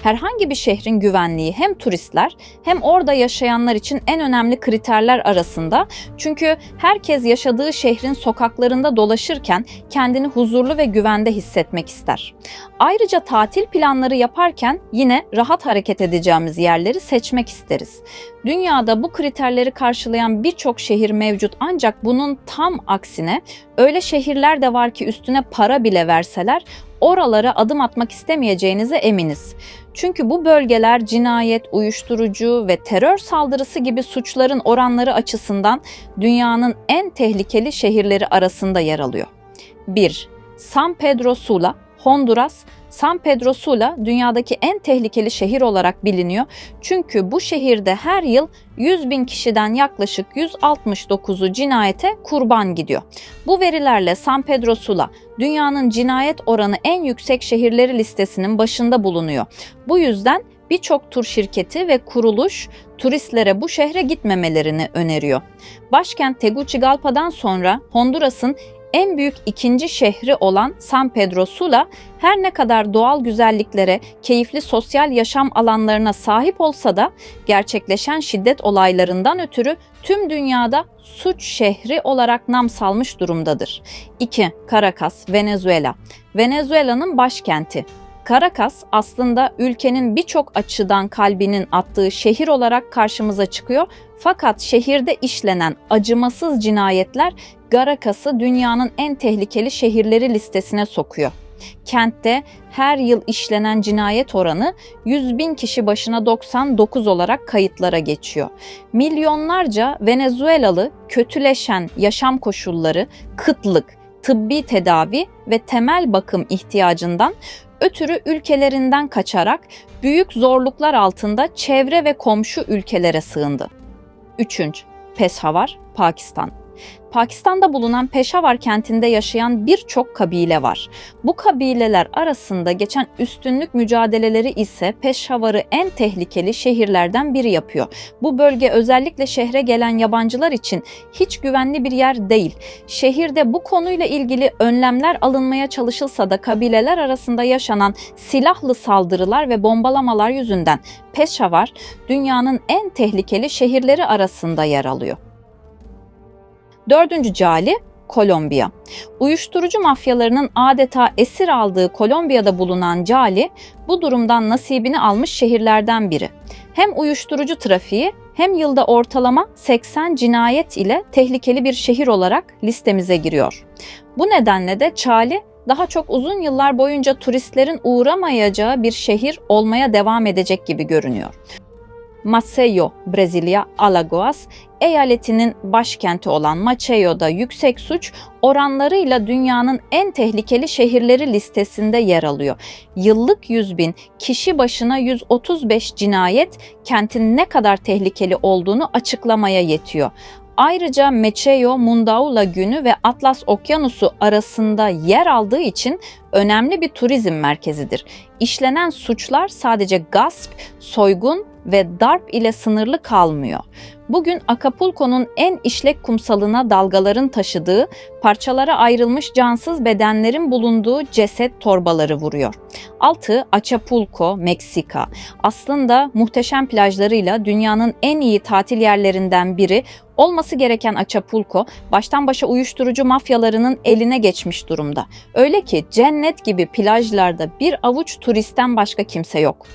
Herhangi bir şehrin güvenliği hem turistler hem orada yaşayanlar için en önemli kriterler arasında. Çünkü herkes yaşadığı şehrin sokaklarında dolaşırken kendini huzurlu ve güvende hissetmek ister. Ayrıca tatil planları yaparken yine rahat hareket edeceğimiz yerleri seçmek isteriz. Dünyada bu kriterleri karşılayan birçok şehir mevcut, ancak bunun tam aksine öyle şehirler de var ki üstüne para bile verseler oralara adım atmak istemeyeceğinize eminiz. Çünkü bu bölgeler cinayet, uyuşturucu ve terör saldırısı gibi suçların oranları açısından dünyanın en tehlikeli şehirleri arasında yer alıyor. 1. San Pedro Sula, Honduras. San Pedro Sula dünyadaki en tehlikeli şehir olarak biliniyor. Çünkü bu şehirde her yıl 100.000 kişiden yaklaşık 169'u cinayete kurban gidiyor. Bu verilerle San Pedro Sula dünyanın cinayet oranı en yüksek şehirleri listesinin başında bulunuyor. Bu yüzden birçok tur şirketi ve kuruluş turistlere bu şehre gitmemelerini öneriyor. Başkent Tegucigalpa'dan sonra Honduras'ın en büyük ikinci şehri olan San Pedro Sula, her ne kadar doğal güzelliklere, keyifli sosyal yaşam alanlarına sahip olsa da gerçekleşen şiddet olaylarından ötürü tüm dünyada suç şehri olarak nam salmış durumdadır. 2. Caracas, Venezuela. Venezuela'nın başkenti. Caracas aslında ülkenin birçok açıdan kalbinin attığı şehir olarak karşımıza çıkıyor. Fakat şehirde işlenen acımasız cinayetler Caracas'ı dünyanın en tehlikeli şehirleri listesine sokuyor. Kentte her yıl işlenen cinayet oranı 100.000 kişi başına 99 olarak kayıtlara geçiyor. Milyonlarca Venezuelalı kötüleşen yaşam koşulları, kıtlık, tıbbi tedavi ve temel bakım ihtiyacından ötürü ülkelerinden kaçarak büyük zorluklar altında çevre ve komşu ülkelere sığındı. 3. Peshawar, Pakistan. Pakistan'da bulunan Peşavar kentinde yaşayan birçok kabile var. Bu kabileler arasında geçen üstünlük mücadeleleri ise Peşavar'ı en tehlikeli şehirlerden biri yapıyor. Bu bölge özellikle şehre gelen yabancılar için hiç güvenli bir yer değil. Şehirde bu konuyla ilgili önlemler alınmaya çalışılsa da kabileler arasında yaşanan silahlı saldırılar ve bombalamalar yüzünden Peşavar dünyanın en tehlikeli şehirleri arasında yer alıyor. 4. Cali, Kolombiya. Uyuşturucu mafyalarının adeta esir aldığı Kolombiya'da bulunan Cali, bu durumdan nasibini almış şehirlerden biri. Hem uyuşturucu trafiği hem yılda ortalama 80 cinayet ile tehlikeli bir şehir olarak listemize giriyor. Bu nedenle de Cali daha çok uzun yıllar boyunca turistlerin uğramayacağı bir şehir olmaya devam edecek gibi görünüyor. Maceió, Brezilya, Alagoas eyaletinin başkenti olan Maceió'da yüksek suç oranlarıyla dünyanın en tehlikeli şehirleri listesinde yer alıyor. Yıllık 100.000 kişi başına 135 cinayet kentin ne kadar tehlikeli olduğunu açıklamaya yetiyor. Ayrıca Maceió, Mundau Lagünü ve Atlas Okyanusu arasında yer aldığı için önemli bir turizm merkezidir. İşlenen suçlar sadece gasp, soygun ve darp ile sınırlı kalmıyor. Bugün Acapulco'nun en işlek kumsalına dalgaların taşıdığı, parçalara ayrılmış cansız bedenlerin bulunduğu ceset torbaları vuruyor. 6. Acapulco, Meksika. Aslında muhteşem plajlarıyla dünyanın en iyi tatil yerlerinden biri. Olması gereken Acapulco, baştan başa uyuşturucu mafyalarının eline geçmiş durumda. Öyle ki cennet gibi plajlarda bir avuç turistten başka kimse yok.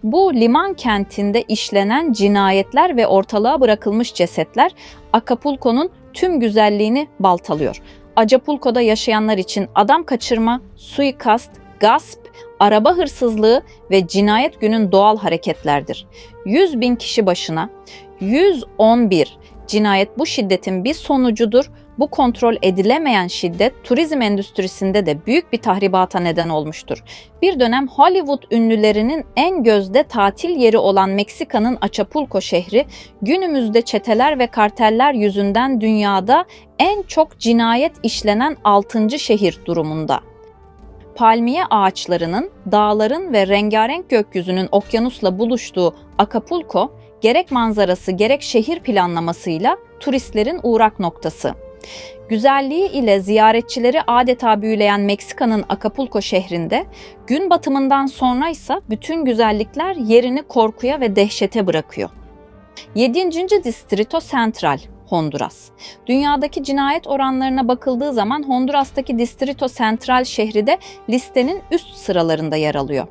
Bu liman kentinde işlenen cinayetler ve ortalığa bırakılmış cesetler Acapulco'nun tüm güzelliğini baltalıyor. Acapulco'da yaşayanlar için adam kaçırma, suikast, gasp, araba hırsızlığı ve cinayet günün doğal hareketlerdir. 100.000 kişi başına 111 cinayet bu şiddetin bir sonucudur. Bu kontrol edilemeyen şiddet turizm endüstrisinde de büyük bir tahribata neden olmuştur. Bir dönem Hollywood ünlülerinin en gözde tatil yeri olan Meksika'nın Acapulco şehri günümüzde çeteler ve karteller yüzünden dünyada en çok cinayet işlenen 6. şehir durumunda. Palmiye ağaçlarının, dağların ve rengarenk gökyüzünün okyanusla buluştuğu Acapulco, gerek manzarası gerek şehir planlamasıyla turistlerin uğrak noktası. Güzelliği ile ziyaretçileri adeta büyüleyen Meksika'nın Acapulco şehrinde gün batımından sonra ise bütün güzellikler yerini korkuya ve dehşete bırakıyor. 7. Distrito Central, Honduras. Dünyadaki cinayet oranlarına bakıldığı zaman Honduras'taki Distrito Central şehri de listenin üst sıralarında yer alıyor.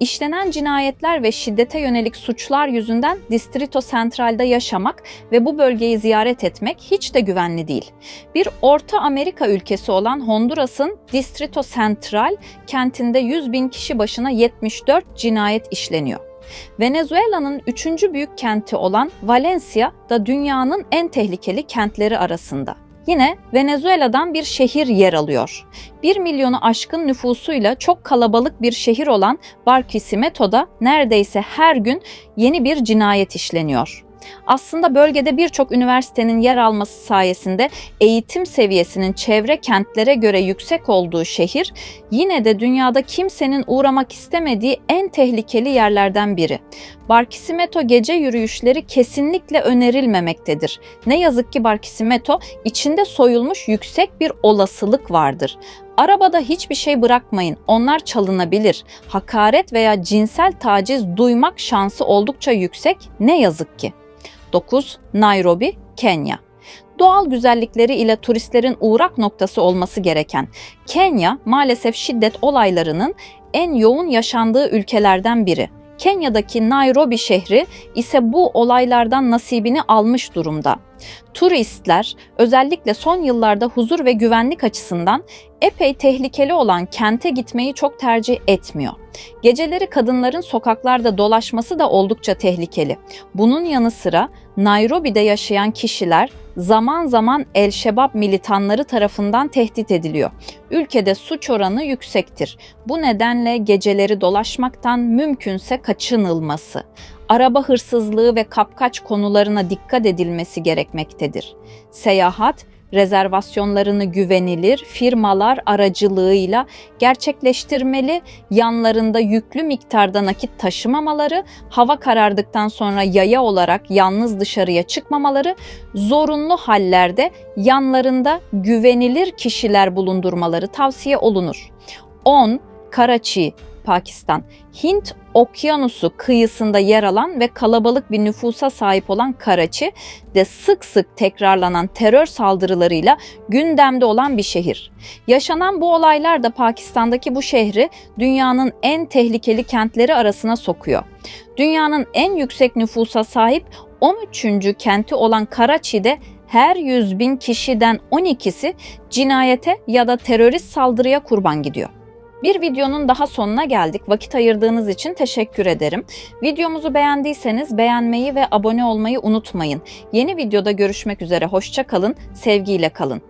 İşlenen cinayetler ve şiddete yönelik suçlar yüzünden Distrito Central'da yaşamak ve bu bölgeyi ziyaret etmek hiç de güvenli değil. Bir Orta Amerika ülkesi olan Honduras'ın Distrito Central kentinde 100.000 kişi başına 74 cinayet işleniyor. Venezuela'nın 3. büyük kenti olan Valencia da dünyanın en tehlikeli kentleri arasında. Yine Venezuela'dan bir şehir yer alıyor. 1 milyonu aşkın nüfusuyla çok kalabalık bir şehir olan Barquisimeto'da neredeyse her gün yeni bir cinayet işleniyor. Aslında bölgede birçok üniversitenin yer alması sayesinde eğitim seviyesinin çevre kentlere göre yüksek olduğu şehir, yine de dünyada kimsenin uğramak istemediği en tehlikeli yerlerden biri. Barquisimeto gece yürüyüşleri kesinlikle önerilmemektedir. Ne yazık ki Barquisimeto içinde soyulmuş yüksek bir olasılık vardır. Arabada hiçbir şey bırakmayın, onlar çalınabilir. Hakaret veya cinsel taciz duymak şansı oldukça yüksek, ne yazık ki. 9. Nairobi, Kenya. Doğal güzellikleri ile turistlerin uğrak noktası olması gereken Kenya, maalesef şiddet olaylarının en yoğun yaşandığı ülkelerden biri. Kenya'daki Nairobi şehri ise bu olaylardan nasibini almış durumda. Turistler özellikle son yıllarda huzur ve güvenlik açısından epey tehlikeli olan kente gitmeyi çok tercih etmiyor. Geceleri kadınların sokaklarda dolaşması da oldukça tehlikeli. Bunun yanı sıra Nairobi'de yaşayan kişiler zaman zaman El-Şebab militanları tarafından tehdit ediliyor. Ülkede suç oranı yüksektir. Bu nedenle geceleri dolaşmaktan mümkünse kaçınılması. Araba hırsızlığı ve kapkaç konularına dikkat edilmesi gerekmektedir. Seyahat, rezervasyonlarını güvenilir firmalar aracılığıyla gerçekleştirmeli, yanlarında yüklü miktarda nakit taşımamaları, hava karardıktan sonra yaya olarak yalnız dışarıya çıkmamaları, zorunlu hallerde yanlarında güvenilir kişiler bulundurmaları tavsiye olunur. 10. Karachi, Pakistan. Hint Okyanusu kıyısında yer alan ve kalabalık bir nüfusa sahip olan Karachi de sık sık tekrarlanan terör saldırılarıyla gündemde olan bir şehir. Yaşanan bu olaylar da Pakistan'daki bu şehri dünyanın en tehlikeli kentleri arasına sokuyor. Dünyanın en yüksek nüfusa sahip 13. kenti olan Karachi'de her 100.000 kişiden 12'si cinayete ya da terörist saldırıya kurban gidiyor. Bir videonun daha sonuna geldik. Vakit ayırdığınız için teşekkür ederim. Videomuzu beğendiyseniz beğenmeyi ve abone olmayı unutmayın. Yeni videoda görüşmek üzere. Hoşça kalın, sevgiyle kalın.